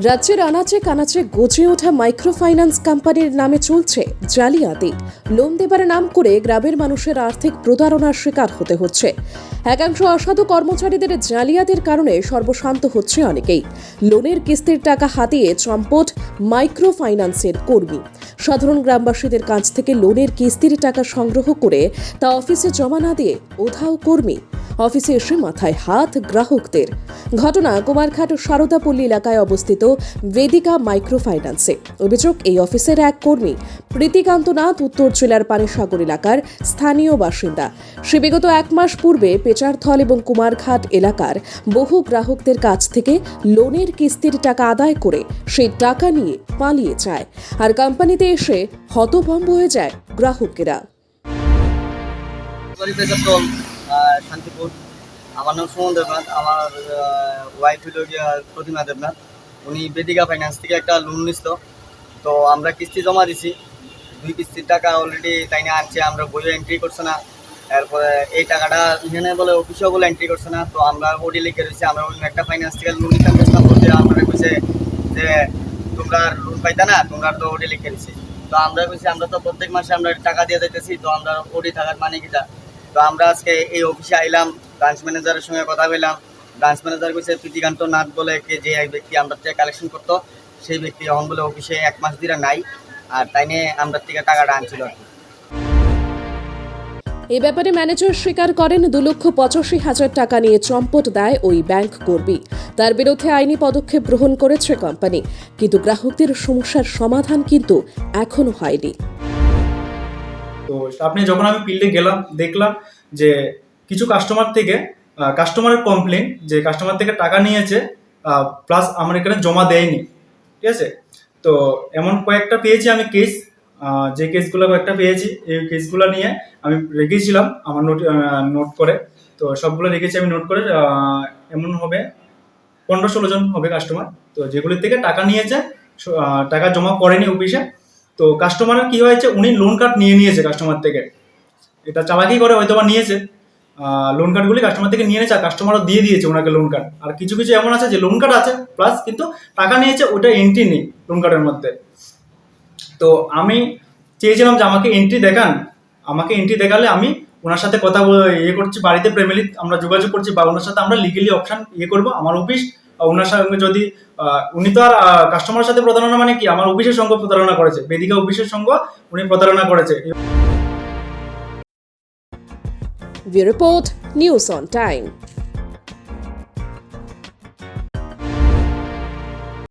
রাজ্যের আনাচে কানাচে গজে ওঠা মাইক্রো ফাইন্যান্স কোম্পানির নামে চলছে জালিয়াতি। লোন দেবার নাম করে গ্রামের মানুষের আর্থিক প্রতারণার শিকার হতে হচ্ছে। একাংশ অসাধু কর্মচারীদের জালিয়াতির কারণে সর্বশান্ত হচ্ছে অনেকেই। লোনের কিস্তির টাকা হাতিয়ে চম্পট মাইক্রো ফাইন্যান্সের কর্মী। সাধারণ গ্রামবাসীদের কাছ থেকে লোনের কিস্তির টাকা সংগ্রহ করে তা অফিসে জমা না দিয়ে উধাও কর্মী। অফিসে এসে মাথায় হাত গ্রাহকদের। ঘটনা কুমারঘাট সারদাপল্লী এলাকায় অবস্থিত বেদিকা মাইক্রো ফাইন্যান্সে। অভিযোগ, এই অফিসের এক কর্মী প্রীতিকান্ত নাথ উত্তর জেলার পানিসাগর এলাকার স্থানীয় বাসিন্দা। সে বিগত 1 মাস পূর্বে পেচারথল এবং কুমারঘাট এলাকার বহু গ্রাহকদের কাছ থেকে লোনের কিস্তির টাকা আদায় করে সেই টাকা নিয়ে পালিয়ে যায়। আর কোম্পানিতে এসে হতভম্ব হয়ে যায় গ্রাহকেরা। শান্তিপুর। আমার নাম সুমন দেবনাথ। আমার ওয়াইফ হলো গিয়া প্রতিমা দেবনাথ। উনি বেদিকা ফাইন্যান্স থেকে একটা লোন নিছিল। তো আমরা কিস্তি জমা দিছি, 2 কিস্তির টাকা অলরেডি তাই না আনছে। আমরা বইও এন্ট্রি করছে না। এরপরে এই টাকাটা এখানে বলে অফিসেও বলে এন্ট্রি করছে না। তো আমরা ওডি লিখে রয়েছি। আমরা অন্য একটা ফাইন্যান্স থেকে লোন নিতাম চেষ্টা করতে, আমরা কইছে যে তোমরা লোন পাইতা না, তোমরা তো ওডি লিখে দিছি। তো আমরা কইছি আমরা তো প্রত্যেক মাসে আমরা টাকা দিয়ে যাইতেছি, তো আমরা ওডি থাকার মানে কিটা। তো আমরা আজকে এই অফিসে আইলাম, ব্রাঞ্চ ম্যানেজারের সঙ্গে কথা বললাম। ব্রাঞ্চ ম্যানেজার কইছে প্রীতিকান্ত নাথ বলে যে এক ব্যক্তি আমরা থেকে কালেকশন করতো, সেই ব্যক্তি এখন বলে অফিসে 1 মাস ধরে নাই। আর তাই নিয়ে আমরা থেকে টাকাটা আনছিল আর কি। এ ব্যাপারে ম্যানেজার স্বীকার করেন 2,85,000 টাকা নিয়ে চম্পট দেয় ওই ব্যাংক কর্মী। তার বিরুদ্ধে আইনি পদক্ষেপ গ্রহণ করেছে কোম্পানি, কিন্তু গ্রাহকদের সমস্যার সমাধান কিন্তু এখনো হয়নি। তো আপনি যখন আমি ফিল্ডে গেলাম, দেখলাম যে কিছু কাস্টমার থেকে কাস্টমারের কমপ্লেন যে কাস্টমার থেকে টাকা নিয়েছে প্লাস আমার এখানে জমা দেয়নি। ঠিক আছে, তো এমন কয়েকটা পেয়েছি আমি কেস, যে কেসগুলো কয়েকটা পেয়েছি, এই কেসগুলো নিয়ে আমি রেখেছিলাম আমার নোট করে। তো সবগুলো রেখেছি আমি নোট করে। এমন হবে 15-16 জন হবে কাস্টমার, তো যেগুলির থেকে টাকা নিয়েছে, টাকা জমা করেনি অফিসে। তো কাস্টমারের কি হয়েছে, উনি লোন কার্ড নিয়েছে কাস্টমার থেকে। এটা চালাকি করে হয়তো বা নিয়েছে, লোন কার্ডগুলি কাস্টমার থেকে নিয়ে নিয়েছে, আর কাস্টমারও দিয়ে দিয়েছে ওনাকে লোন কার্ড। আর কিছু কিছু এমন আছে যে লোন কার্ড আছে প্লাস কিন্তু টাকা নিয়েছে, ওটা এন্ট্রি নেই লোন কার্ডের মধ্যে। তো আমি চেয়েছিলাম যে আমাকে এন্ট্রি দেখান, আমাকে এন্ট্রি দেখালে আমি ওনার সাথে কথা করছি, বাড়িতে ফ্যামিলি আমরা যোগাযোগ করছি, বা ওনার সাথে আমরা লিগালি অপশন করবো। আমার অফিস ওনার সঙ্গে যদি উনি তো আর কাস্টমারের সাথে প্রতারণা মানে কি, আমার অফিসের সঙ্গে প্রতারণা করেছে, বেদিকা অফিসের সঙ্গে উনি প্রতারণা করেছে। Bureau report, news on time.